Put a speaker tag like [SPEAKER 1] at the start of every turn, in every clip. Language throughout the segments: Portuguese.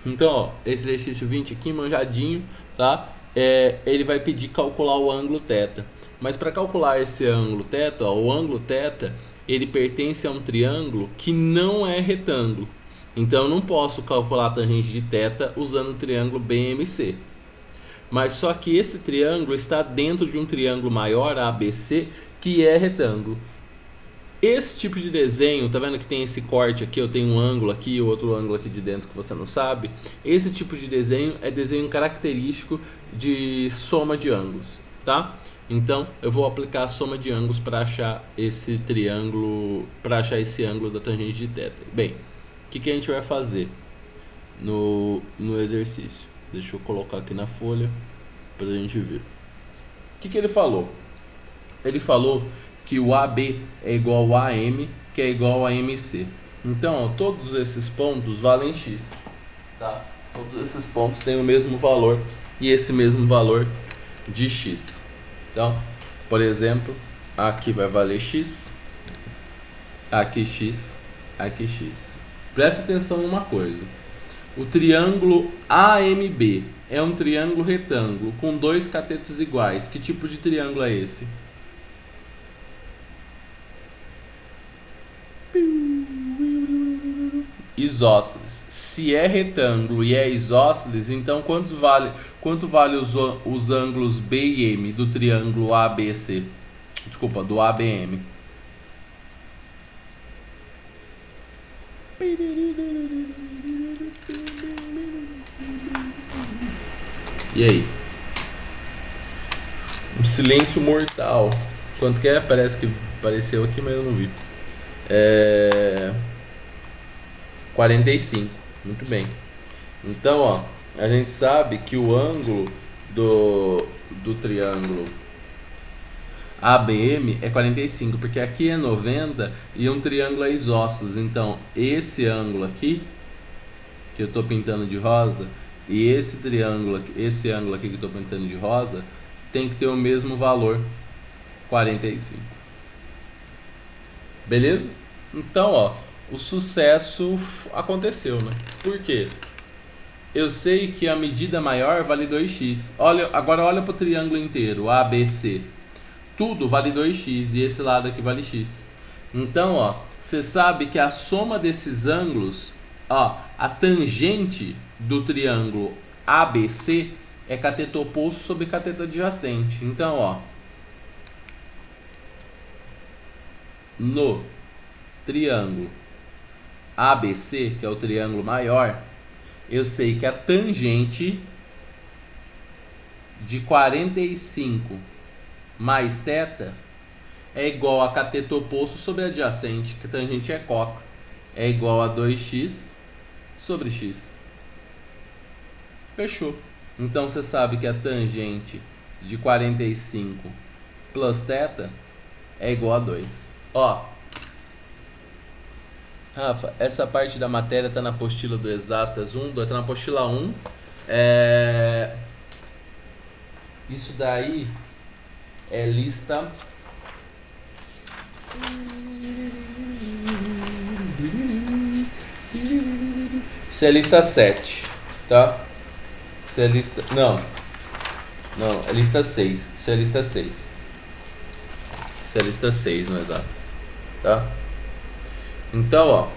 [SPEAKER 1] Então, ó, esse exercício 20 aqui, manjadinho, tá? Ele vai pedir calcular o ângulo θ. Mas para calcular esse ângulo θ, ó, o ângulo θ, ele pertence a um triângulo que não é retângulo. Então, eu não posso calcular a tangente de θ usando o triângulo BMC. Mas só que esse triângulo está dentro de um triângulo maior, ABC, que é retângulo. Esse tipo de desenho, tá vendo que tem esse corte aqui, eu tenho um ângulo aqui, outro ângulo aqui de dentro que você não sabe. Esse tipo de desenho é desenho característico de soma de ângulos, tá? Então, eu vou aplicar a soma de ângulos para achar esse triângulo, para achar esse ângulo da tangente de θ. Bem, o que a gente vai fazer no exercício? Deixa eu colocar aqui na folha para a gente ver. O que ele falou? Ele falou que o AB é igual a AM, que é igual a MC. Então, ó, todos esses pontos valem x, tá? Todos esses pontos têm o mesmo valor e esse mesmo valor de x. Então, por exemplo, aqui vai valer x, aqui x, aqui x. Presta atenção em uma coisa. O triângulo AMB é um triângulo retângulo com dois catetos iguais. Que tipo de triângulo é esse? Isósceles. Se é retângulo e é isósceles, então quanto vale os ângulos B e M do triângulo ABC? Desculpa, do ABM. E aí? Um silêncio mortal. Quanto que é? Parece que apareceu aqui, mas eu não vi. 45. Muito bem. Então, ó, a gente sabe que o ângulo do triângulo ABM é 45, porque aqui é 90 e um triângulo é isósceles. Então, esse ângulo aqui, que eu estou pintando de rosa, e esse ângulo aqui que eu estou pintando de rosa, tem que ter o mesmo valor, 45. Beleza? Então, ó, o sucesso aconteceu, né? Por quê? Eu sei que a medida maior vale 2x. Agora olha para o triângulo inteiro, ABC. Tudo vale 2x e esse lado aqui vale x. Então, ó, você sabe que a soma desses ângulos, ó, a tangente do triângulo ABC é cateto oposto sobre cateto adjacente. Então, ó, no triângulo ABC, que é o triângulo maior, eu sei que a tangente de 45 mais θ é igual a cateto oposto sobre adjacente, que a tangente é coco, é igual a 2x sobre x. Fechou. Então você sabe que a tangente de 45 plus θ é igual a 2. Ó, Rafa, essa parte da matéria tá na apostila do Exatas 1, tá na apostila 1. Isso daí é lista... Isso é lista 7, tá? Isso é lista... Não, é lista 6. Isso é lista 6. Isso é lista 6 no Exatas, tá? Então, ó, o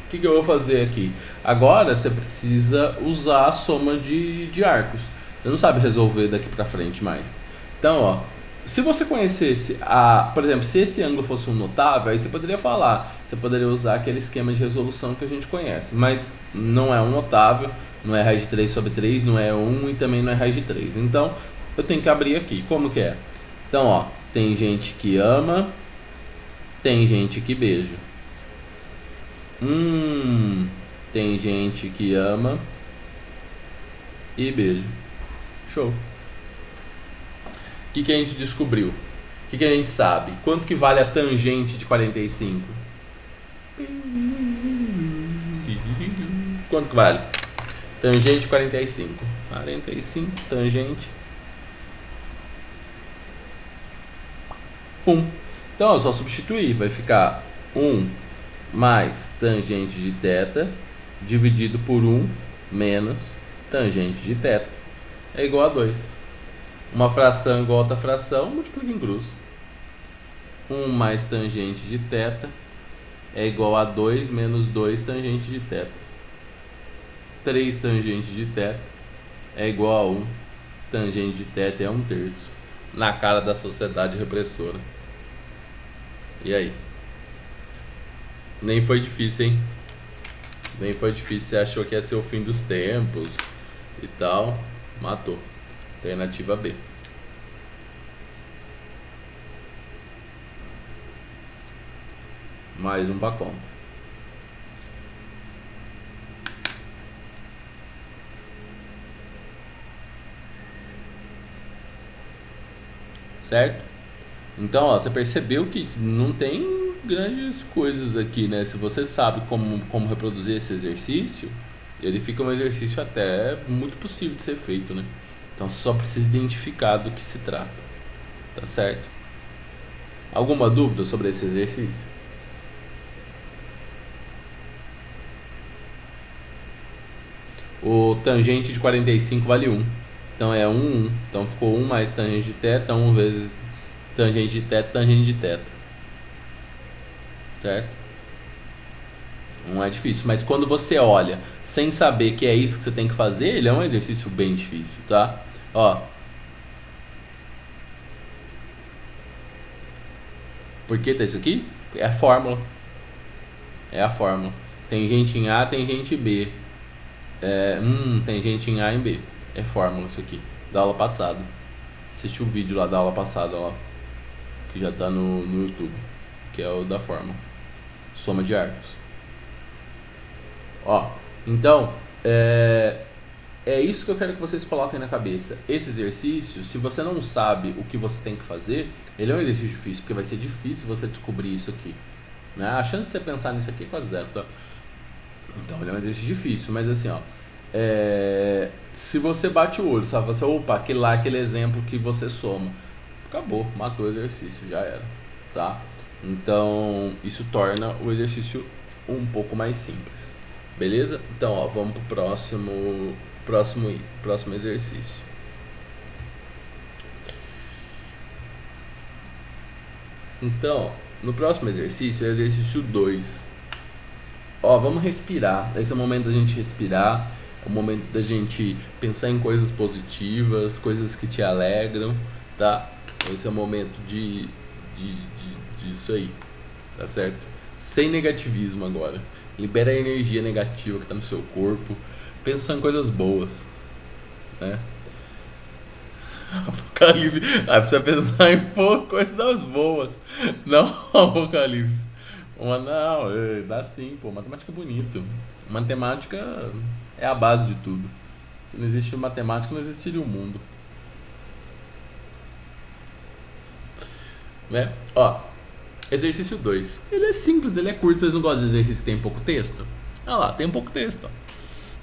[SPEAKER 1] que eu vou fazer aqui? Agora você precisa usar a soma de arcos. Você não sabe resolver daqui pra frente mais. Então, ó, se você conhecesse, por exemplo, se esse ângulo fosse um notável, aí você poderia falar, você poderia usar aquele esquema de resolução que a gente conhece. Mas não é um notável, não é raiz de 3 sobre 3, não é 1 e também não é raiz de 3. Então, eu tenho que abrir aqui. Como que é? Então, ó, tem gente que ama, tem gente que beija. Tem gente que ama e beija. Show. O que a gente descobriu? O que a gente sabe? Quanto que vale a tangente de 45? Quanto que vale? Tangente de 45. 45, tangente 1. Então é só substituir. Vai ficar 1 mais tangente de θ dividido por 1 menos tangente de θ é igual a 2. Uma fração igual a outra fração, multiplica em cruz. 1 mais tangente de θ é igual a 2 menos 2 tangente de θ. 3 tangente de θ é igual a 1 tangente de θ é 1/3. Na cara da sociedade repressora. E aí? Nem foi difícil, hein? Nem foi difícil. Você achou que ia ser o fim dos tempos e tal. Matou. Alternativa B. Mais um pra conta. Certo? Então, ó, você percebeu que não tem grandes coisas aqui, né? Se você sabe como reproduzir esse exercício, ele fica um exercício até muito possível de ser feito, né? Então, você só precisa identificar do que se trata. Tá certo? Alguma dúvida sobre esse exercício? O tangente de 45 vale 1. Então é 1, 1. Então ficou 1 mais tangente de θ, 1 vezes tangente de θ, tangente de θ. Certo? Não é difícil, mas quando você olha sem saber que é isso que você tem que fazer, ele é um exercício bem difícil, tá? Ó. Por que tá isso aqui? É a fórmula. É a fórmula. Tangente em A, tangente em B. Tangente em A em B. É fórmula isso aqui. Da aula passada. Assiste o vídeo lá da aula passada, ó. Que já tá no YouTube. Que é o da fórmula. Soma de arcos. Ó. Então, é isso que eu quero que vocês coloquem na cabeça. Esse exercício, se você não sabe o que você tem que fazer, ele é um exercício difícil, porque vai ser difícil você descobrir isso aqui, né? A chance de você pensar nisso aqui é quase zero, tá? Então ele é um exercício difícil, mas assim, ó, se você bate o olho, sabe? Você, opa, aquele exemplo que você soma, acabou, matou o exercício, já era, tá? Então isso torna o exercício um pouco mais simples, beleza? Então, ó, vamos pro próximo exercício. Então, no próximo exercício é o exercício 2. Ó, vamos respirar. Esse é o momento da gente respirar, é o momento da gente pensar em coisas positivas, coisas que te alegram, tá? Esse é o momento disso aí, tá certo? Sem negativismo agora. Libera a energia negativa que tá no seu corpo. Pensa só em coisas boas, né? Apocalipse. Precisa pensar em coisas boas. Não apocalipse. Não, dá sim, pô. Matemática é bonito. Matemática é a base de tudo. Se não existe matemática, não existiria o mundo. Né? Ó, exercício 2. Ele é simples, ele é curto. Vocês não gostam de exercício que tem pouco texto? Ah lá, tem pouco texto. Ó.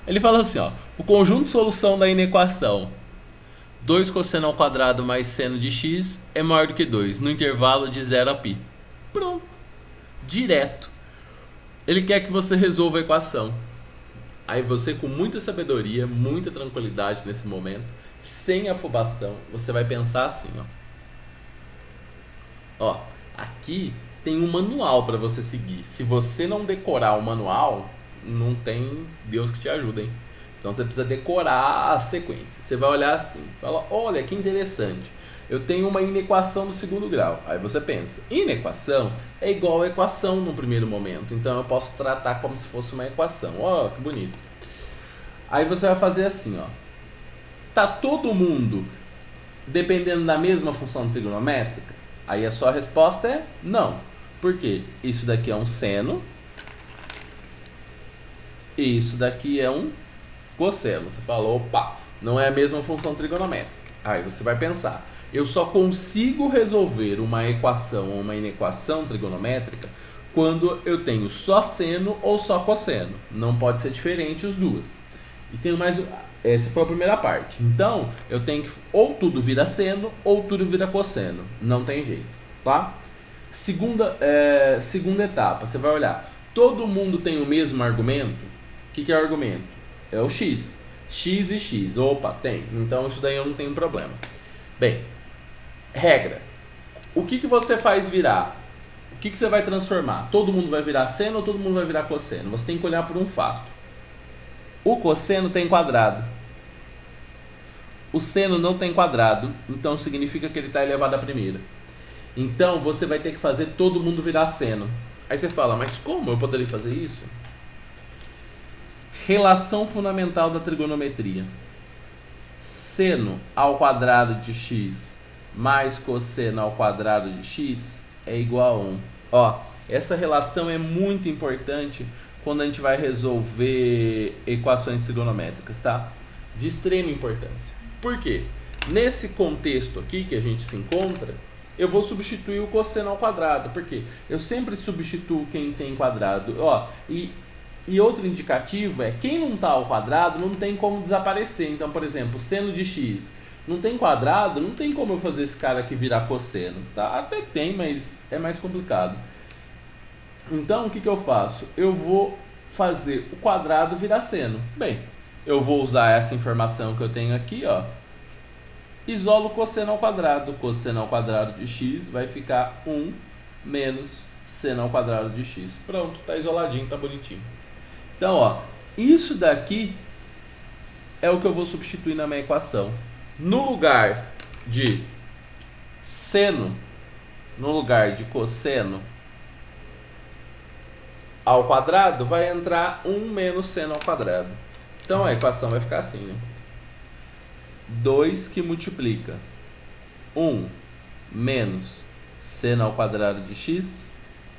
[SPEAKER 1] Ele fala assim, ó. O conjunto de solução da inequação 2 cosseno ao quadrado mais seno de x é maior do que 2, no intervalo de 0 a π. Pronto. Direto. Ele quer que você resolva a equação. Aí você, com muita sabedoria, muita tranquilidade nesse momento, sem afobação, você vai pensar assim, ó. Ó, aqui tem um manual para você seguir. Se você não decorar o manual, não tem Deus que te ajude, hein? Então você precisa decorar a sequência. Você vai olhar assim, fala, olha que interessante. Eu tenho uma inequação do segundo grau. Aí você pensa, inequação é igual a equação no primeiro momento. Então eu posso tratar como se fosse uma equação. Ó, que bonito. Aí você vai fazer assim, ó. Tá todo mundo dependendo da mesma função trigonométrica? Aí a sua resposta é não. Por quê? Isso daqui é um seno. E isso daqui é um cosseno. Você falou, opa, não é a mesma função trigonométrica. Aí você vai pensar, eu só consigo resolver uma equação ou uma inequação trigonométrica quando eu tenho só seno ou só cosseno. Não pode ser diferente as duas. E tem mais... Essa foi a primeira parte. Então, eu tenho que... Ou tudo vira seno, ou tudo vira cosseno. Não tem jeito, tá? Segunda etapa, você vai olhar. Todo mundo tem o mesmo argumento? O que é o argumento? É o x. X e x. Opa, tem. Então isso daí eu não tenho problema. Bem, regra. O que você faz virar? O que você vai transformar? Todo mundo vai virar seno ou todo mundo vai virar cosseno? Você tem que olhar por um fato. O cosseno tem quadrado. O seno não tem quadrado, então significa que ele está elevado à primeira. Então você vai ter que fazer todo mundo virar seno. Aí você fala, mas como eu poderia fazer isso? Relação fundamental da trigonometria. Seno ao quadrado de x mais cosseno ao quadrado de x é igual a 1. Ó, essa relação é muito importante quando a gente vai resolver equações trigonométricas, tá? De extrema importância. Por quê? Nesse contexto aqui que a gente se encontra, eu vou substituir o cosseno ao quadrado. Por quê? Eu sempre substituo quem tem quadrado. Ó, e outro indicativo é quem não está ao quadrado não tem como desaparecer. Então, por exemplo, seno de x não tem quadrado, não tem como eu fazer esse cara aqui virar cosseno. Tá? Até tem, mas é mais complicado. Então, o que eu faço? Eu vou fazer o quadrado virar seno. Bem, eu vou usar essa informação que eu tenho aqui, ó. Isolo cosseno ao quadrado. Cosseno ao quadrado de x vai ficar 1 menos seno ao quadrado de x. Pronto, tá isoladinho, tá bonitinho. Então, ó, isso daqui é o que eu vou substituir na minha equação. No lugar de seno, no lugar de cosseno ao quadrado, vai entrar 1 menos seno ao quadrado. Então a equação vai ficar assim, né? 2 que multiplica 1 menos seno ao quadrado de x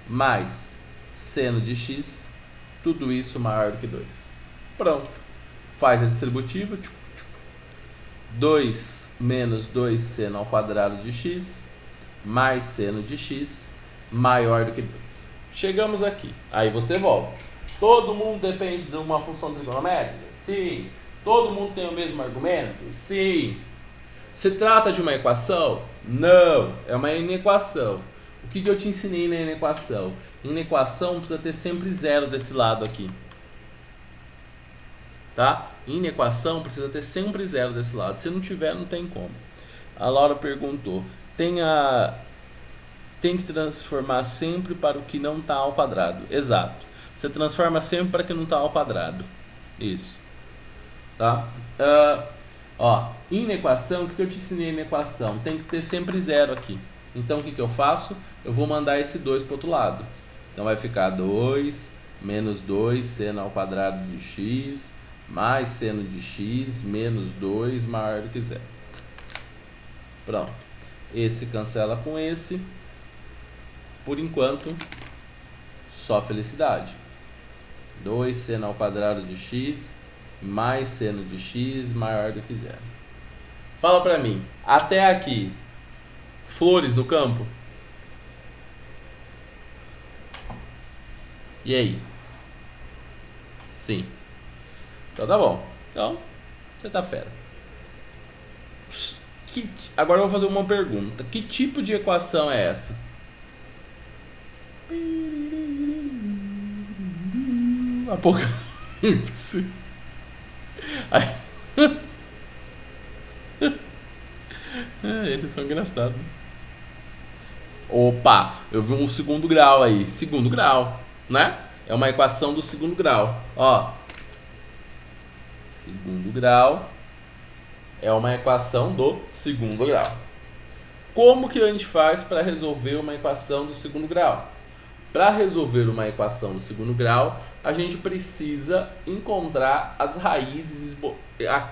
[SPEAKER 1] mais seno de x, tudo isso maior do que 2. Pronto. Faz a distributiva. 2 menos 2 seno ao quadrado de x mais seno de x maior do que 2. Chegamos aqui. Aí você volta. Todo mundo depende de uma função trigonométrica? Sim. Todo mundo tem o mesmo argumento? Sim. Se trata de uma equação? Não. É uma inequação. O que eu te ensinei na inequação? Inequação precisa ter sempre zero desse lado aqui. Tá? Inequação precisa ter sempre zero desse lado. Se não tiver, não tem como. A Laura perguntou. Tem que transformar sempre para o que não está ao quadrado. Exato. Você transforma sempre para o que não está ao quadrado. Isso. Tá? Ó, inequação, o que eu te ensinei na equação? Tem que ter sempre zero aqui. Então, o que eu faço? Eu vou mandar esse 2 para o outro lado. Então, vai ficar 2 menos 2 seno ao quadrado de x mais seno de x menos 2 maior do que zero. Pronto. Esse cancela com esse. Por enquanto, só felicidade. 2 seno ao quadrado de x mais seno de x maior do que zero. Fala pra mim, até aqui, flores no campo? E aí? Sim. Então tá bom. Então, você tá fera. Agora eu vou fazer uma pergunta. Que tipo de equação é essa? Apocalipse. Esses são engraçados. Opa, eu vi um segundo grau aí. Segundo grau, né? É uma equação do segundo grau. Ó, segundo grau é uma equação do segundo grau. Como que a gente faz para resolver uma equação do segundo grau? Para resolver uma equação do segundo grau, a gente precisa encontrar as raízes.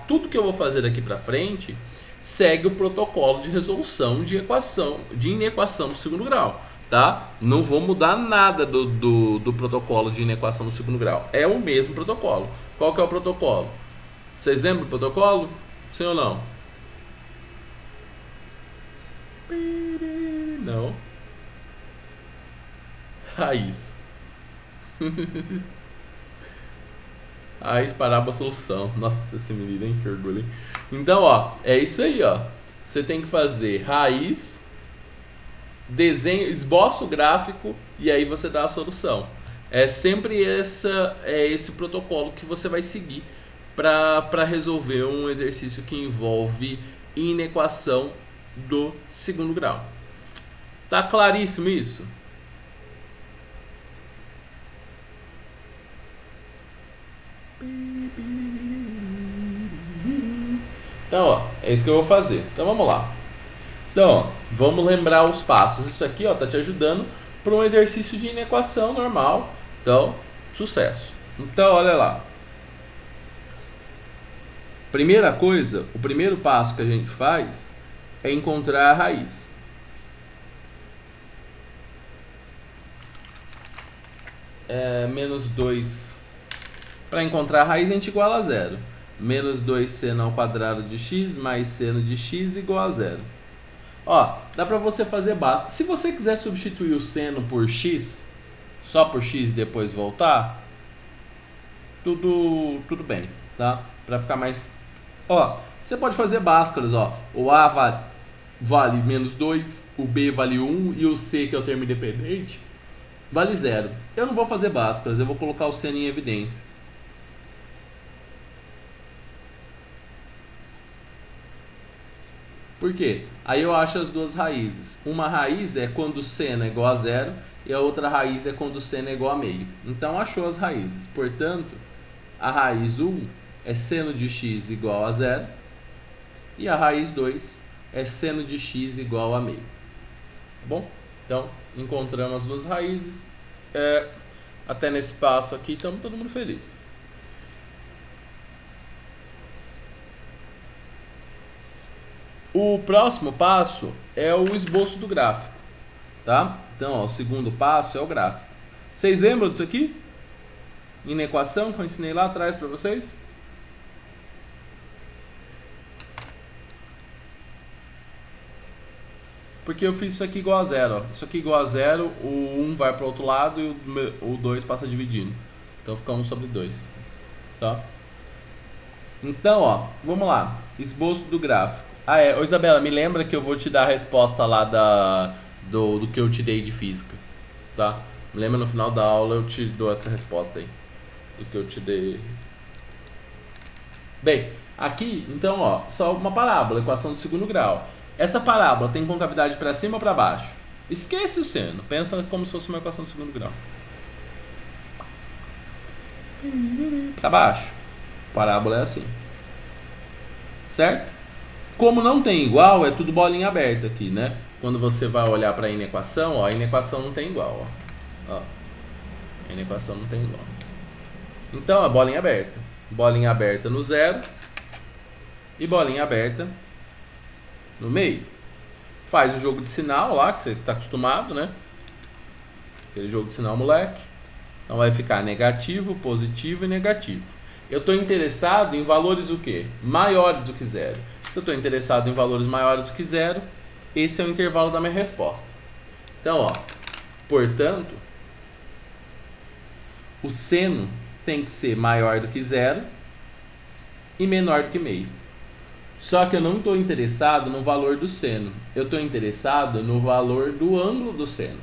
[SPEAKER 1] Tudo que eu vou fazer daqui para frente segue o protocolo de resolução de inequação do segundo grau, tá? Não vou mudar nada do protocolo de inequação do segundo grau. É o mesmo protocolo. Qual que é o protocolo? Vocês lembram do protocolo? Sim ou não? Não. Raiz. Raiz, parábola, solução. Nossa, esse menino, hein? Que orgulho, hein? Então, ó, é isso aí, ó. Você tem que fazer raiz, desenho, esboço gráfico e aí você dá a solução. É sempre esse protocolo que você vai seguir para resolver um exercício que envolve inequação do segundo grau. Tá claríssimo isso? Então, ó, é isso que eu vou fazer. Então, vamos lá. Então, ó, vamos lembrar os passos. Isso aqui, ó, tá te ajudando para um exercício de inequação normal. Então, sucesso. Então, olha lá. Primeira coisa, o primeiro passo que a gente faz é encontrar a raiz. Menos 2. Para encontrar a raiz, a gente iguala a zero. Menos 2 seno ao quadrado de x mais seno de x igual a zero. Ó, dá pra você fazer básico. Se você quiser substituir o seno por x, só por x e depois voltar, tudo bem, tá? Pra ficar mais... Ó, você pode fazer báscaras, ó. O a vale menos 2, o b vale 1 e o c, que é o termo independente, vale 0. Eu não vou fazer báscaras, eu vou colocar o seno em evidência. Por quê? Aí eu acho as duas raízes. Uma raiz é quando o seno é igual a 0 e a outra raiz é quando o seno é igual a meio. Então achou as raízes. Portanto, a raiz 1 é seno de x igual a 0 e a raiz 2 é seno de x igual a meio. Tá bom? Então, encontramos as duas raízes. Até nesse passo aqui, estamos todo mundo feliz. O próximo passo é o esboço do gráfico, tá? Então, ó, o segundo passo é o gráfico. Vocês lembram disso aqui? Inequação que eu ensinei lá atrás para vocês? Porque eu fiz isso aqui igual a zero, ó. Isso aqui igual a zero, o 1 vai para o outro lado e o 2 passa dividindo. Então fica 1 sobre 2, tá? Então, ó, vamos lá. Esboço do gráfico. Ô Isabela, me lembra que eu vou te dar a resposta lá do que eu te dei de física, tá? Me lembra, no final da aula eu te dou essa resposta aí, do que eu te dei. Bem, aqui, então, ó, só uma parábola, equação do segundo grau. Essa parábola tem concavidade para cima ou para baixo? Esquece o seno, pensa como se fosse uma equação do segundo grau. Para baixo. A parábola é assim. Certo? Como não tem igual, é tudo bolinha aberta aqui, né? Quando você vai olhar para a inequação, ó, a inequação não tem igual, ó. A inequação não tem igual. Então, a bolinha aberta. Bolinha aberta no zero e bolinha aberta no meio. Faz o jogo de sinal lá, que você está acostumado, né? Aquele jogo de sinal moleque. Então vai ficar negativo, positivo e negativo. Eu estou interessado em valores o quê? Maiores do que zero. Se eu estou interessado em valores maiores do que zero, esse é o intervalo da minha resposta. Então, ó, portanto, o seno tem que ser maior do que zero e menor do que meio. Só que eu não estou interessado no valor do seno. Eu estou interessado no valor do ângulo do seno.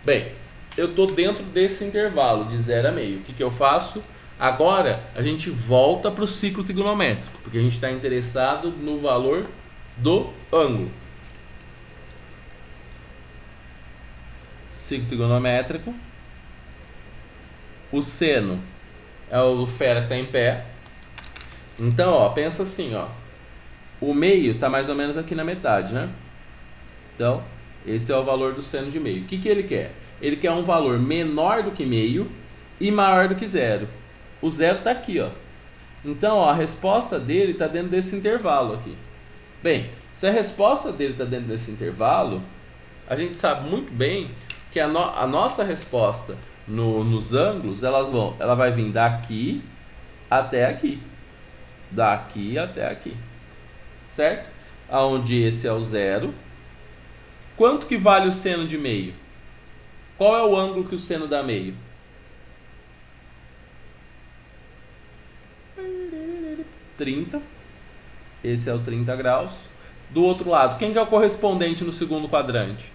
[SPEAKER 1] Bem, eu estou dentro desse intervalo de 0 a meio. O que eu faço? Agora a gente volta para o ciclo trigonométrico, porque a gente está interessado no valor do ângulo. Ciclo trigonométrico. O seno é o fera que está em pé. Então, ó, pensa assim, ó. O meio está mais ou menos aqui na metade, né? Então, esse é o valor do seno de meio. O que ele quer? Ele quer um valor menor do que meio e maior do que zero. O zero está aqui, ó. Então, ó, a resposta dele está dentro desse intervalo aqui. Bem, se a resposta dele está dentro desse intervalo, a gente sabe muito bem que a nossa resposta nos ângulos, ela vai vir daqui até aqui. Daqui até aqui. Certo? Onde esse é o zero. Quanto que vale o seno de meio? Qual é o ângulo que o seno dá meio? 30. Esse é o 30 graus. Do outro lado, quem que é o correspondente no segundo quadrante?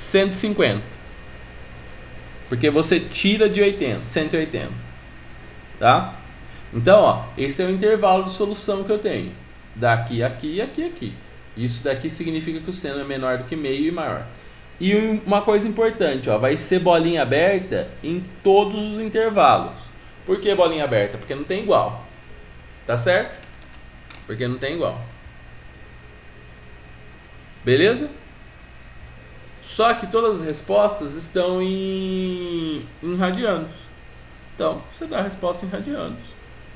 [SPEAKER 1] 150. Porque você tira de 80, 180. Tá? Então, ó, esse é o intervalo de solução que eu tenho. Daqui, aqui, aqui, aqui. Isso daqui significa que o seno é menor do que meio e maior. E uma coisa importante, ó, vai ser bolinha aberta em todos os intervalos. Por que bolinha aberta? Porque não tem igual. Tá certo? Porque não tem igual. Beleza? Só que todas as respostas estão em radianos. Então, você dá a resposta em radianos.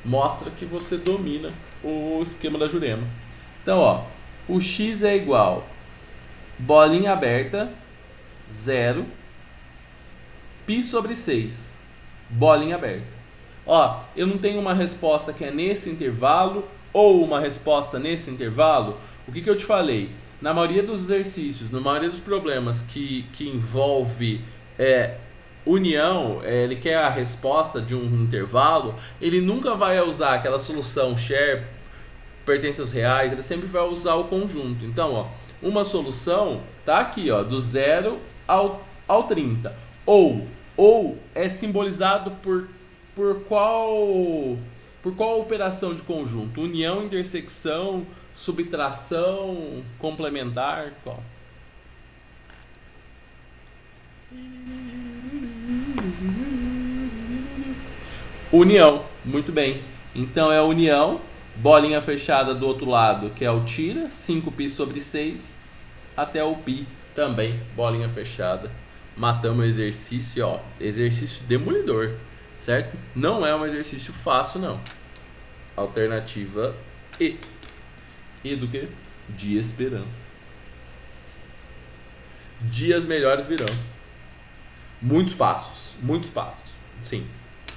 [SPEAKER 1] Mostra que você domina o esquema da Jurema. Então, ó, o x é igual bolinha aberta, 0, π sobre 6, bolinha aberta. Ó, eu não tenho uma resposta que é nesse intervalo ou uma resposta nesse intervalo. O que eu te falei? Na maioria dos exercícios, na maioria dos problemas que envolve união, ele quer a resposta de um intervalo, ele nunca vai usar aquela solução share pertence aos reais, ele sempre vai usar o conjunto. Então, ó, uma solução tá aqui, ó, do 0 ao 30. Ou é simbolizado por qual operação de conjunto? União, intersecção, subtração, complementar, qual? União, muito bem. Então é a união, bolinha fechada do outro lado, que é o tira, 5π sobre 6, até o π também, bolinha fechada. Matamos o exercício, ó, exercício demolidor, certo? Não é um exercício fácil, não. Alternativa E. E do que? De esperança. Dias melhores virão. Muitos passos, sim.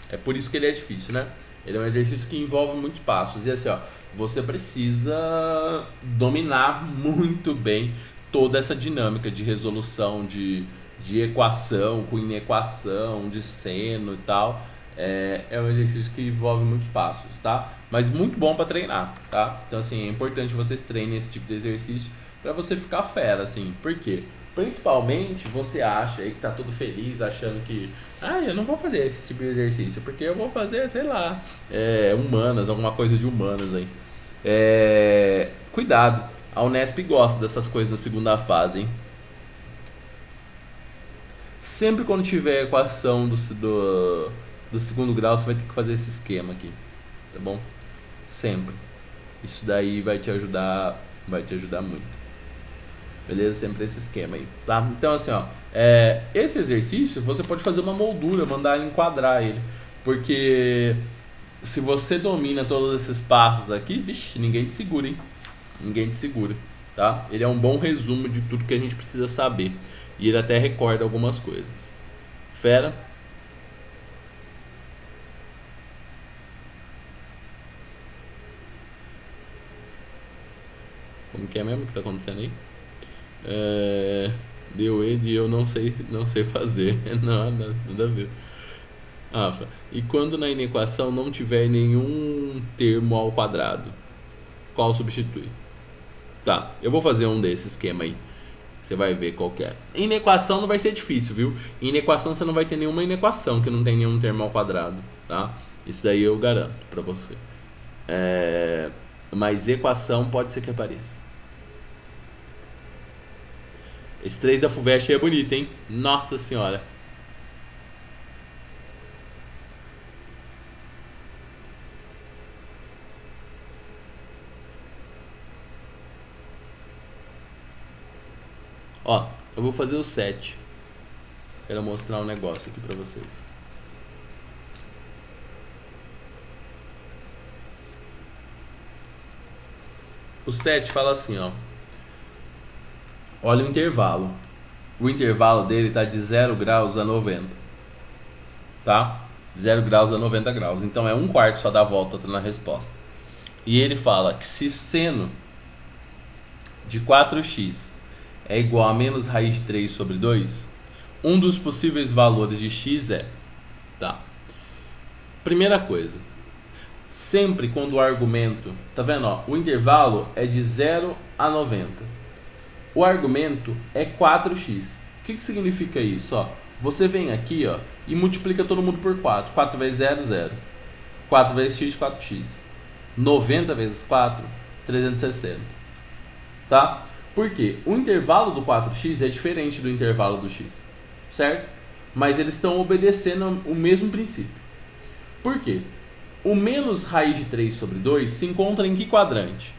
[SPEAKER 1] É por isso que ele é difícil, né? Ele é um exercício que envolve muitos passos. E assim, ó, você precisa dominar muito bem toda essa dinâmica de resolução de equação com inequação, de seno e tal. É um exercício que envolve muitos passos, tá? Mas muito bom para treinar, tá? Então, assim, é importante vocês treinem esse tipo de exercício para você ficar fera, assim. Por quê? Principalmente você acha aí que tá todo feliz, achando que eu não vou fazer esse tipo de exercício, porque eu vou fazer, sei lá, humanas, alguma coisa de humanas aí. Cuidado, a Unesp gosta dessas coisas na segunda fase, hein? Sempre quando tiver equação do segundo grau, você vai ter que fazer esse esquema aqui, tá bom? Sempre. Isso daí vai te ajudar muito. Beleza? Sempre esse esquema aí, tá? Então, assim, ó, esse exercício você pode fazer uma moldura, mandar enquadrar ele, porque se você domina todos esses passos aqui, vixe, ninguém te segura, hein? Ninguém te segura, tá? Ele é um bom resumo de tudo que a gente precisa saber, e ele até recorda algumas coisas. Fera? Como que é mesmo que tá acontecendo aí? Deu E de eu não sei fazer. Não, nada a ver. E quando na inequação não tiver nenhum termo ao quadrado, qual substitui? Tá, eu vou fazer um desse esquema aí. Você vai ver qual que é. Inequação não vai ser difícil, viu? Em inequação você não vai ter nenhuma inequação que não tem nenhum termo ao quadrado, tá? Isso daí eu garanto pra você. Mas equação pode ser que apareça. Esse 3 da FUVEST é bonito, hein? Nossa senhora. Ó, eu vou fazer o 7. Quero mostrar um negócio aqui pra vocês. O 7 fala assim, ó. Olha o intervalo. O intervalo dele tá de 0 graus a 90. Tá? 0 graus a 90 graus. Então é 1/4 só da volta na resposta. E ele fala que se seno de 4x é igual a menos raiz de 3 sobre 2, um dos possíveis valores de x é... Tá. Primeira coisa. Sempre quando o argumento... Tá vendo? Ó, o intervalo é de 0 a 90. O argumento é 4x. que significa isso? Ó, você vem aqui, ó, e multiplica todo mundo por 4. 4 vezes 0, 0. 4 vezes x, 4x. 90 vezes 4, 360. Tá? Por quê? O intervalo do 4x é diferente do intervalo do x. Certo? Mas eles estão obedecendo o mesmo princípio. Por quê? O menos raiz de 3 sobre 2 se encontra em que quadrante?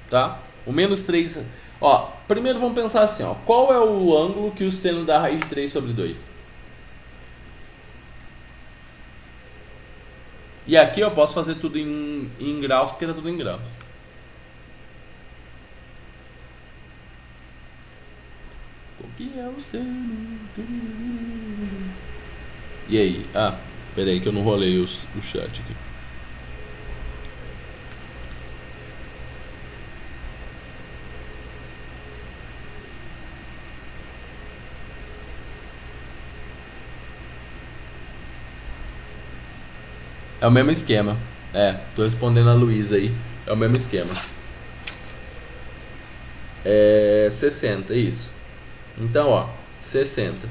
[SPEAKER 1] Tá? O menos 3... Ó, primeiro vamos pensar assim, ó. Qual é o ângulo que o seno da raiz de 3 sobre 2? E aqui eu posso fazer tudo em graus, porque tá tudo em graus. O que é o seno? E aí? Ah, peraí que eu não rolei o chat aqui. É o mesmo esquema. Tô respondendo a Luísa aí. É o mesmo esquema. 60, isso. Então, ó, 60.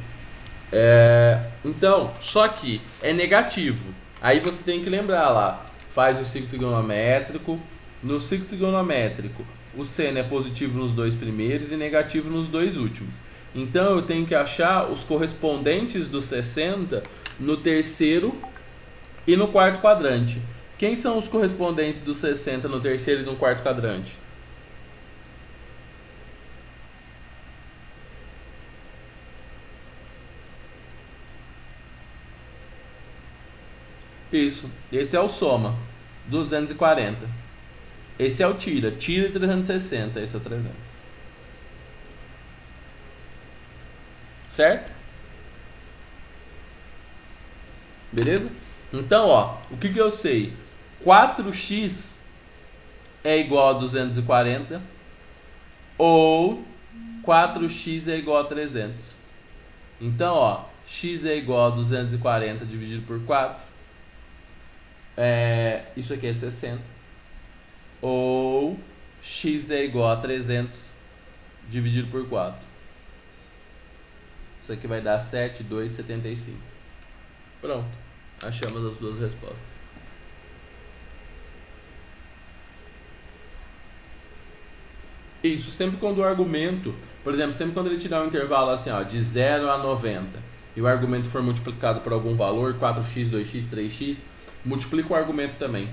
[SPEAKER 1] Então, só que é negativo. Aí você tem que lembrar lá. Faz o ciclo trigonométrico. No ciclo trigonométrico, o seno é positivo nos dois primeiros e negativo nos dois últimos. Então, eu tenho que achar os correspondentes do 60 no terceiro e no quarto quadrante. Quem são os correspondentes dos 60 no terceiro e no quarto quadrante? Isso. Esse é o soma. 240. Esse é o tira. Tira 360. Esse é o 300. Certo? Beleza? Então, ó, o que eu sei? 4x é igual a 240 ou 4x é igual a 300. Então, ó, x é igual a 240 dividido por 4. Isso aqui é 60. Ou x é igual a 300 dividido por 4. Isso aqui vai dar 7,275. Pronto. Achamos as duas respostas. Isso, sempre quando o argumento, por exemplo, sempre quando ele te dá um intervalo assim, ó, de 0 a 90, e o argumento for multiplicado por algum valor, 4x, 2x, 3x, multiplica o argumento também.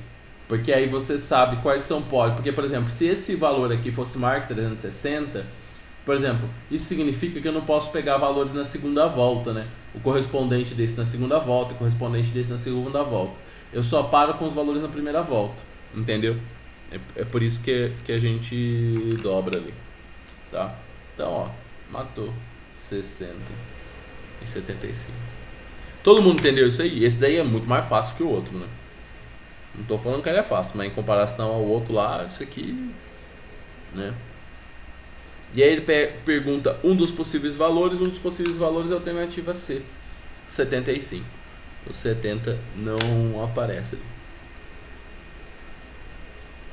[SPEAKER 1] Porque aí você sabe quais são pólitos. Porque, por exemplo, se esse valor aqui fosse maior que 360, por exemplo, isso significa que eu não posso pegar valores na segunda volta, né? O correspondente desse na segunda volta, o correspondente desse na segunda volta. Eu só paro com os valores na primeira volta, entendeu? É por isso que a gente dobra ali, tá? Então, ó, matou 60 e 75. Todo mundo entendeu isso aí? Esse daí é muito mais fácil que o outro, né? Não tô falando que ele é fácil, mas em comparação ao outro lá, isso aqui, né? E aí ele pergunta um dos possíveis valores é a alternativa C, 75. O 70 não aparece ali.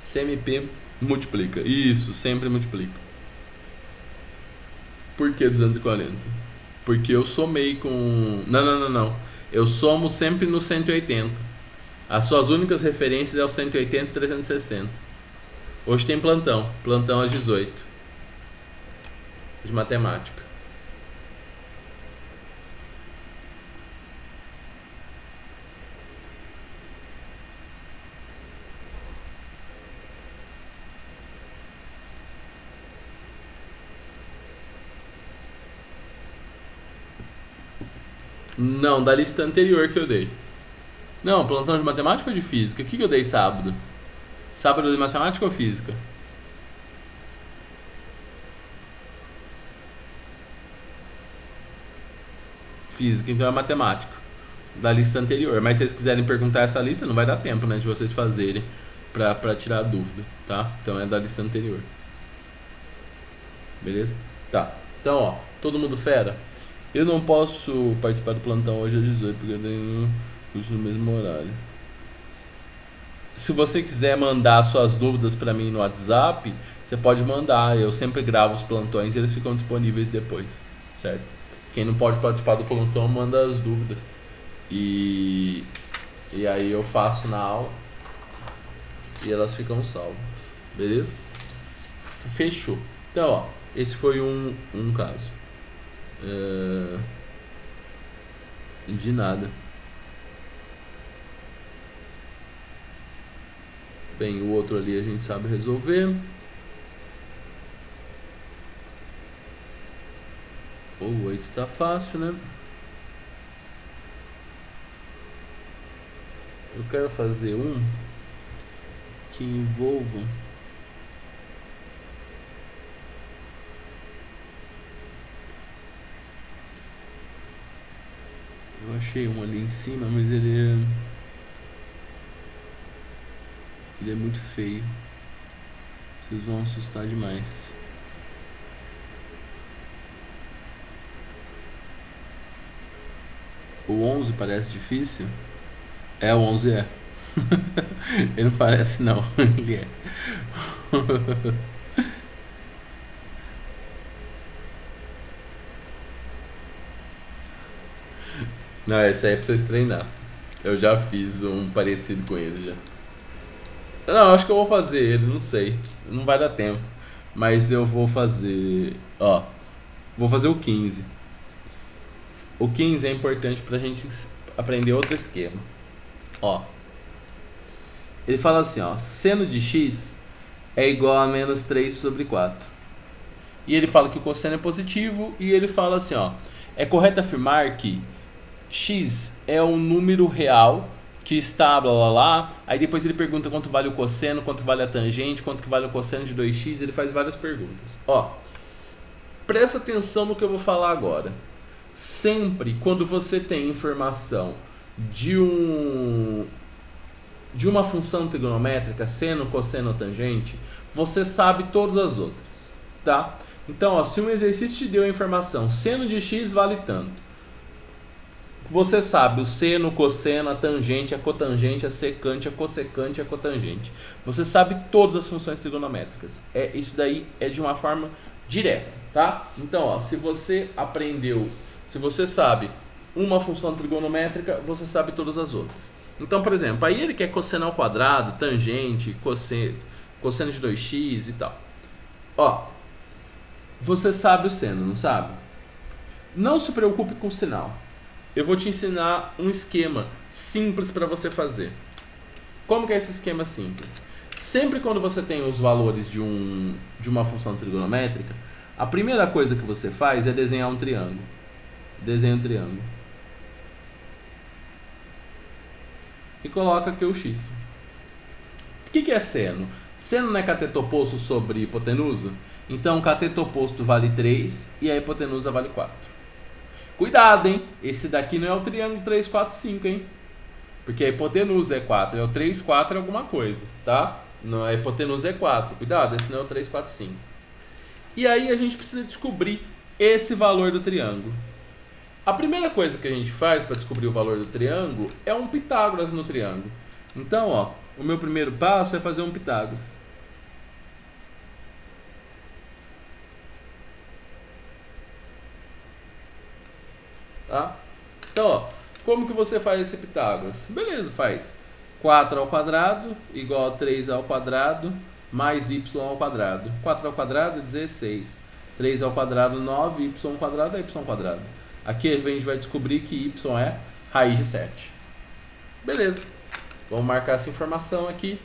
[SPEAKER 1] CMP multiplica. Isso, sempre multiplica. Por que 240? Porque eu somei com... Não. Eu somo sempre no 180. As suas únicas referências é o 180 e 360. Hoje tem plantão. Plantão às 18. De matemática. Não, da lista anterior que eu dei. Não, plantão de matemática ou de física? O que eu dei sábado? Sábado de matemática ou física? Física, então é matemática. Da lista anterior. Mas se vocês quiserem perguntar essa lista, não vai dar tempo, né, de vocês fazerem pra tirar a dúvida, tá? Então é da lista anterior. Beleza? Tá. Então, ó, todo mundo fera? Eu não posso participar do plantão hoje às 18, porque eu tenho curso no mesmo horário. Se você quiser mandar suas dúvidas pra mim no WhatsApp, você pode mandar. Eu sempre gravo os plantões e eles ficam disponíveis depois, certo? Quem não pode participar do plantão manda as dúvidas. E aí eu faço na aula e elas ficam salvas, beleza? Fechou. Então, ó, esse foi um caso. De nada. Bem, o outro ali a gente sabe resolver. O 8 tá fácil, né? Eu quero fazer um que envolva eu achei um ali em cima, mas ele é muito feio. Vocês vão assustar demais. O 11 parece difícil? É, o 11 é. Ele não parece não, ele é. Não, esse aí é pra vocês treinar. Eu já fiz um parecido com ele já. Não, acho que eu vou fazer ele, não sei. Não vai dar tempo. Mas eu vou fazer. Ó, vou fazer o 15. O 15 é importante pra gente aprender outro esquema. Ó, ele fala assim, ó, seno de x é igual a menos 3 sobre 4. E ele fala que o cosseno é positivo e ele fala assim, ó, é correto afirmar que x é um número real que está blá blá blá. Aí depois ele pergunta quanto vale o cosseno, quanto vale a tangente, quanto que vale o cosseno de 2x, ele faz várias perguntas. Ó, presta atenção no que eu vou falar agora. Sempre quando você tem informação de uma função trigonométrica, seno, cosseno ou tangente, você sabe todas as outras, tá? Então, ó, se um exercício te deu a informação, seno de x vale tanto, você sabe o seno, o cosseno, a tangente, a cotangente, a secante, a cossecante, a cotangente. Você sabe todas as funções trigonométricas. Isso daí é de uma forma direta, tá? Então, ó, se você sabe uma função trigonométrica, você sabe todas as outras. Então, por exemplo, aí ele quer cosseno ao quadrado, tangente, cosseno de 2x e tal. Ó, você sabe o seno, não sabe? Não se preocupe com o sinal. Eu vou te ensinar um esquema simples para você fazer. Como que é esse esquema simples? Sempre quando você tem os valores de uma função trigonométrica, a primeira coisa que você faz é desenhar um triângulo. Desenha um triângulo. E coloca aqui o x. O que é seno? Seno não é cateto oposto sobre hipotenusa? Então, cateto oposto vale 3 e a hipotenusa vale 4. Cuidado, hein? Esse daqui não é o triângulo 3, 4, 5, hein? Porque a hipotenusa é 4. É o 3, 4 é alguma coisa, tá? Não, a hipotenusa é 4. Cuidado, esse não é o 3, 4, 5. E aí a gente precisa descobrir esse valor do triângulo. A primeira coisa que a gente faz para descobrir o valor do triângulo é um Pitágoras no triângulo. Então, ó, o meu primeiro passo é fazer um Pitágoras. Tá? Então, ó, como que você faz esse Pitágoras? Beleza, faz 4 ao quadrado igual a 3 ao quadrado mais y ao quadrado. 4 ao quadrado é 16. 3 ao quadrado, 9. Y ao quadrado é y ao quadrado. Aqui a gente vai descobrir que y é raiz de 7. Beleza. Vamos marcar essa informação aqui.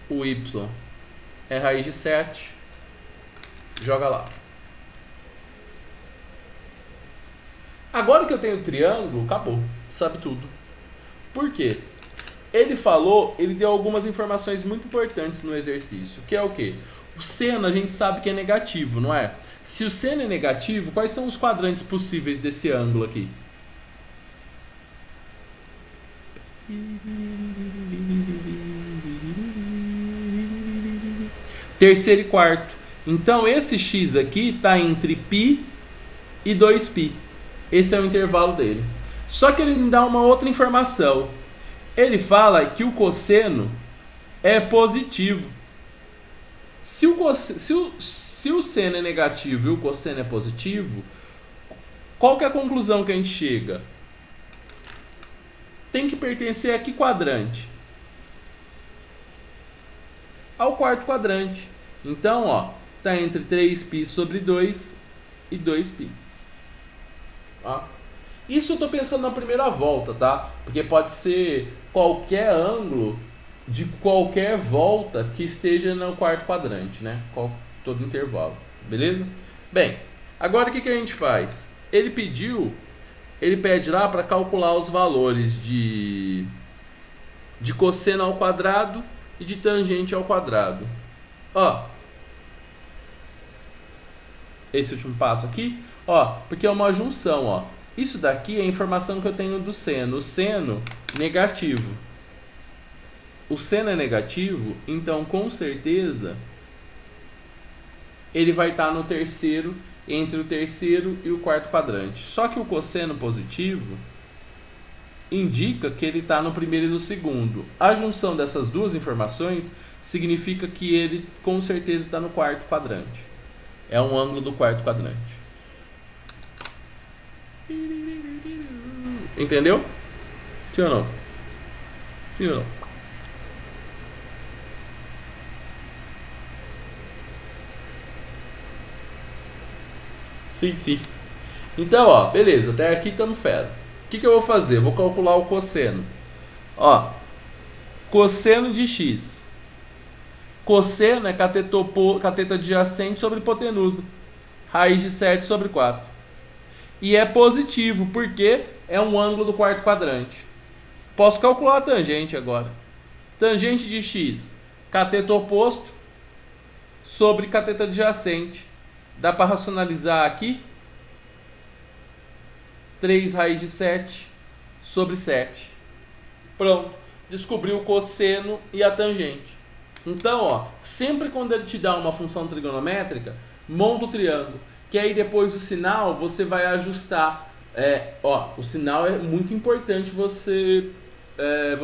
[SPEAKER 1] O y é raiz de 7. Joga lá. Agora que eu tenho o triângulo, acabou. Sabe tudo. Por quê? Ele deu algumas informações muito importantes no exercício. Que é o quê? O seno a gente sabe que é negativo, não é? Se o seno é negativo, quais são os quadrantes possíveis desse ângulo aqui? Terceiro e quarto. Então esse x aqui está entre π e 2π. Esse é o intervalo dele. Só que ele me dá uma outra informação. Ele fala que o cosseno é positivo. Se o seno é negativo e o cosseno é positivo, qual que é a conclusão que a gente chega? Tem que pertencer a que quadrante? Ao quarto quadrante. Então, ó, tá entre 3π sobre 2 e 2π. Ó. Isso eu tô pensando na primeira volta, tá? Porque pode ser qualquer ângulo de qualquer volta que esteja no quarto quadrante, né? Todo intervalo, beleza? Bem, agora o que a gente faz? Ele pede lá para calcular os valores de cosseno ao quadrado e de tangente ao quadrado. Ó, esse último passo aqui, ó, porque é uma junção, ó. Isso daqui é a informação que eu tenho do seno. O seno negativo. O seno é negativo, então com certeza ele vai estar no terceiro, entre o terceiro e o quarto quadrante. Só que o cosseno positivo indica que ele está no primeiro e no segundo. A junção dessas duas informações significa que ele com certeza está no quarto quadrante. É um ângulo do quarto quadrante. Entendeu? Sim ou não? Sim ou não? Sim, sim. Então, ó, beleza, até aqui estamos fera. O que eu vou fazer? Eu vou calcular o cosseno. Ó, cosseno de x. Cosseno é cateto adjacente sobre hipotenusa. Raiz de 7 sobre 4. E é positivo, porque é um ângulo do quarto quadrante. Posso calcular a tangente agora. Tangente de x, cateto oposto sobre cateto adjacente. Dá para racionalizar aqui. 3 raiz de 7 sobre 7. Pronto. Descobriu o cosseno e a tangente. Então, ó, sempre quando ele te dá uma função trigonométrica, monta o triângulo. Que aí depois o sinal você vai ajustar. O sinal é muito importante você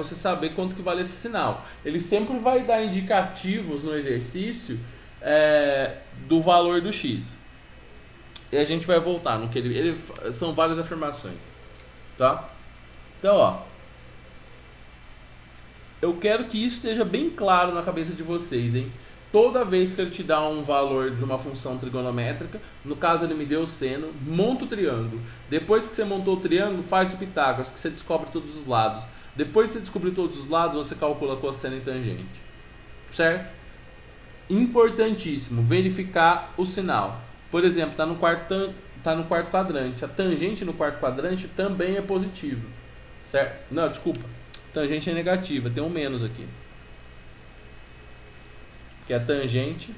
[SPEAKER 1] saber quanto que vale esse sinal. Ele sempre vai dar indicativos no exercício do valor do x. E a gente vai voltar no que são várias afirmações, tá? Então, ó, eu quero que isso esteja bem claro na cabeça de vocês, hein? Toda vez que ele te dá um valor de uma função trigonométrica, no caso ele me deu o seno, monta o triângulo. Depois que você montou o triângulo, faz o Pitágoras, que você descobre todos os lados. Depois que você descobrir todos os lados, você calcula cosseno e tangente. Certo? Importantíssimo, verificar o sinal. Por exemplo, está no quarto quadrante. A tangente no quarto quadrante também é positiva. Certo? Não, desculpa. Tangente é negativa, tem um menos aqui. Que é a tangente.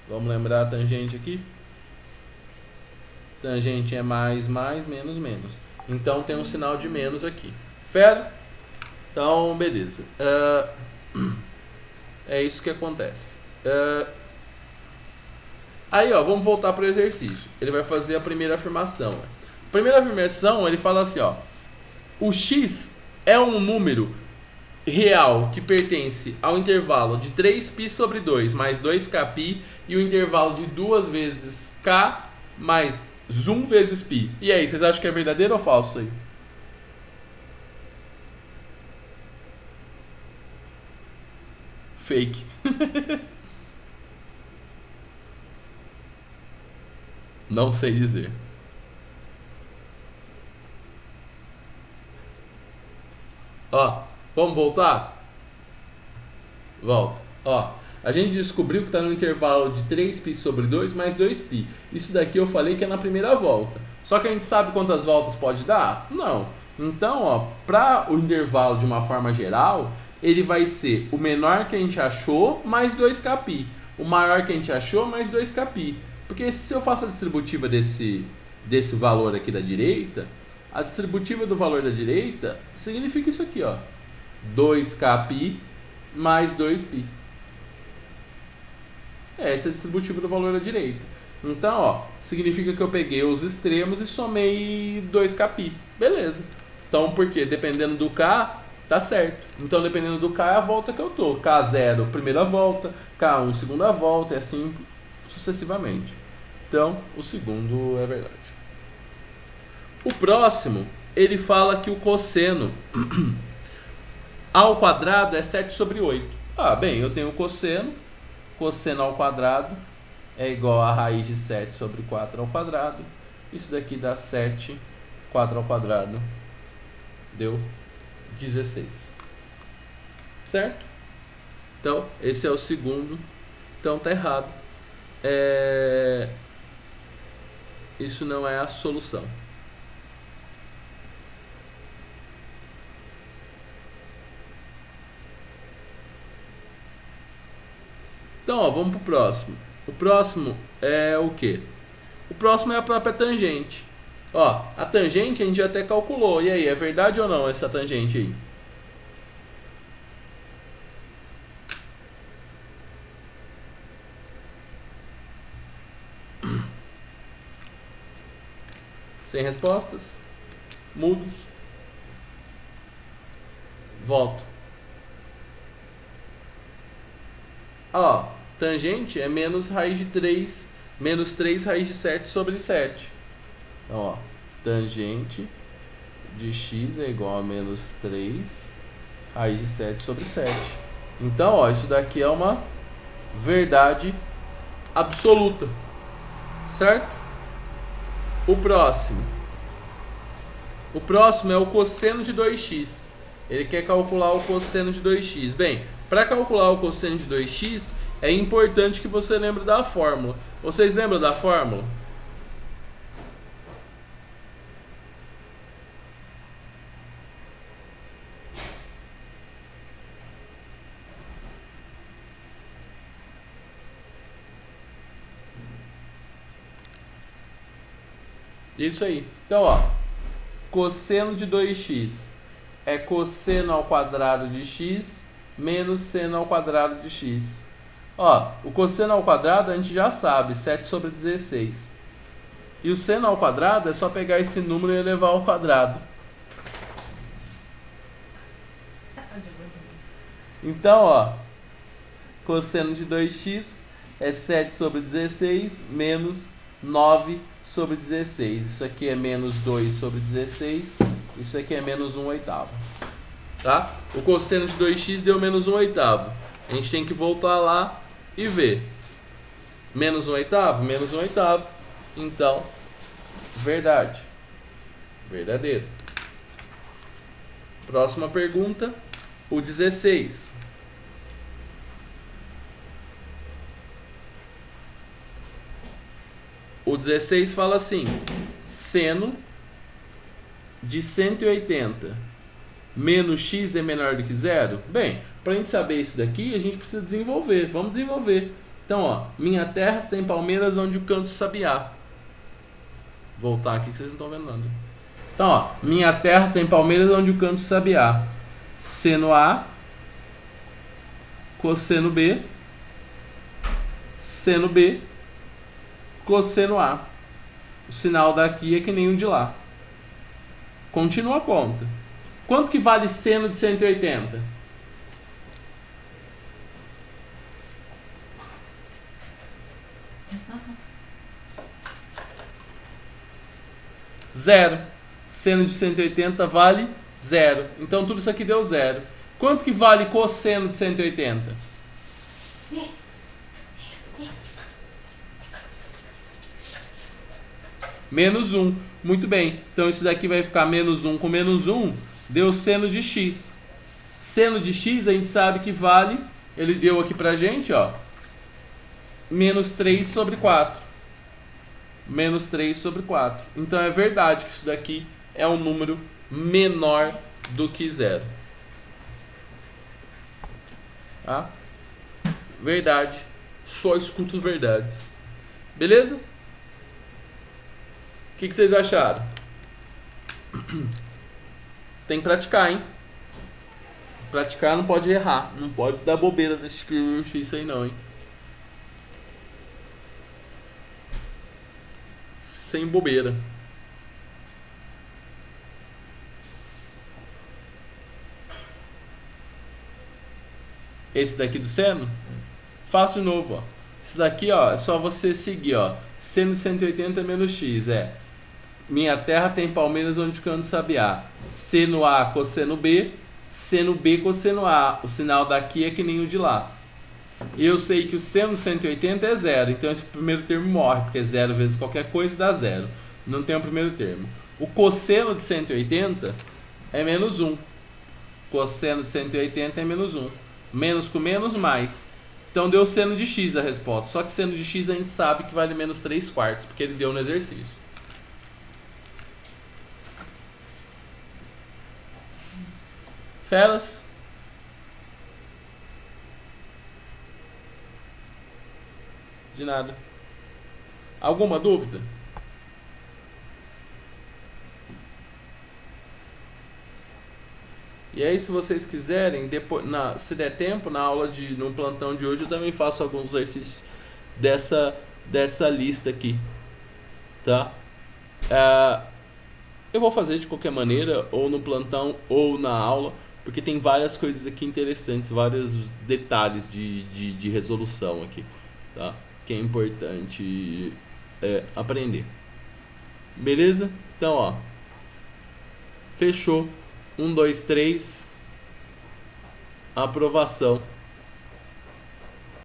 [SPEAKER 1] Vamos lembrar a tangente aqui. Tangente é mais, menos, menos. Então tem um sinal de menos aqui. Fera? Então, beleza. É isso que acontece. Aí, ó, vamos voltar para o exercício. Ele vai fazer a primeira afirmação. A primeira afirmação, ele fala assim, ó. O x é um número real que pertence ao intervalo de 3π sobre 2 mais 2kπ e o intervalo de 2 vezes k mais 1 vezes π. E aí, vocês acham que é verdadeiro ou falso aí? Fake. Não sei dizer. Ó, vamos voltar? Volta. Ó, a gente descobriu que está no intervalo de 3π sobre 2 mais 2π. Isso daqui eu falei que é na primeira volta. Só que a gente sabe quantas voltas pode dar? Não. Então, ó, para o intervalo de uma forma geral, ele vai ser o menor que a gente achou mais 2kπ. O maior que a gente achou mais 2kπ. Porque se eu faço a distributiva desse valor aqui da direita, a distributiva do valor da direita significa isso aqui, ó. 2kπ mais 2π. Essa é a distributiva do valor da direita. Então, ó, significa que eu peguei os extremos e somei 2kπ. Beleza. Então, porque dependendo do k, tá certo. Então, dependendo do K, é a volta que eu tô. K0, primeira volta, K1, segunda volta, e assim sucessivamente. Então, o segundo é verdade. O próximo, ele fala que o cosseno ao quadrado é 7 sobre 8. Ah, bem, eu tenho o cosseno. Cosseno ao quadrado é igual a raiz de 7 sobre 4 ao quadrado. Isso daqui dá 7, 4 ao quadrado. Deu 16. Certo? Então, esse é o segundo. Então, tá errado. Isso não é a solução. Então, ó, vamos pro próximo. O próximo é o quê? O próximo é a própria tangente. Ó, a tangente a gente já até calculou. E aí, é verdade ou não essa tangente aí? Sem respostas? Mudos? Voto. Ó, tangente é menos raiz de 3, menos 3 raiz de 7 sobre 7. Então, ó, tangente de x é igual a menos 3 raiz de 7 sobre 7. Então, ó, isso daqui é uma verdade absoluta. Certo? O próximo é o cosseno de 2x. Ele quer calcular o cosseno de 2x. Bem, para calcular o cosseno de 2x, é importante que você lembre da fórmula. Vocês lembram da fórmula? Isso aí. Então, ó, cosseno de 2x é cosseno ao quadrado de x menos seno ao quadrado de x. Ó, o cosseno ao quadrado a gente já sabe, 7 sobre 16. E o seno ao quadrado é só pegar esse número e elevar ao quadrado. Então, ó, cosseno de 2x é 7 sobre 16 menos 9 sobre 16. Isso aqui é menos 2 sobre 16. Isso aqui é menos 1 oitavo. Tá? O cosseno de 2x deu menos 1 oitavo. A gente tem que voltar lá e ver. Menos 1 oitavo? Menos 1 oitavo. Então, verdade. Verdadeiro. Próxima pergunta. O 16. O 16 fala assim: seno de 180 menos x é menor do que zero? Bem, para a gente saber isso daqui, a gente precisa desenvolver. Vamos desenvolver. Então, ó, minha terra tem palmeiras onde o canto sabiá. Voltar aqui que vocês não estão vendo nada. Então, ó, minha terra tem palmeiras onde o canto sabiá. Seno A, cosseno B, seno B, cosseno A. O sinal daqui é que nem o de lá. Continua a conta. Quanto que vale seno de 180? Zero. Seno de 180 vale zero. Então tudo isso aqui deu zero. Quanto que vale cosseno de 180? Menos 1. Muito bem. Então isso daqui vai ficar menos 1 com menos 1. Deu seno de x. Seno de x a gente sabe que vale, ele deu aqui pra gente, ó, menos 3 sobre 4. Menos 3 sobre 4. Então é verdade que isso daqui é um número menor do que zero. Tá? Verdade. Só escuto verdades. Beleza? O que vocês acharam? Tem que praticar, hein? Praticar não pode errar. Não pode dar bobeira nesse escrever X aí não, hein? Sem bobeira. Esse daqui do seno? Faço de novo, ó. Isso daqui, ó, é só você seguir, ó. Seno de 180 menos x, minha terra tem palmeiras onde canta o sabiá. Seno A, cosseno B, seno B, cosseno A. O sinal daqui é que nem o de lá. Eu sei que o seno de 180 é zero, então esse primeiro termo morre, porque zero vezes qualquer coisa dá zero. Não tem o primeiro termo. O cosseno de 180 é menos 1. Cosseno de 180 é menos 1. Menos com menos, mais. Então deu seno de x a resposta. Só que seno de x a gente sabe que vale menos 3/4, porque ele deu no exercício. Feras? De nada. Alguma dúvida? E aí, se vocês quiserem, depois, se der tempo, na aula no plantão de hoje, eu também faço alguns exercícios dessa lista aqui, tá? Eu vou fazer de qualquer maneira, ou no plantão ou na aula, porque tem várias coisas aqui interessantes, vários detalhes de resolução aqui, tá? Que é importante aprender. Beleza? Então, ó, fechou. 1, 2, 3. Aprovação.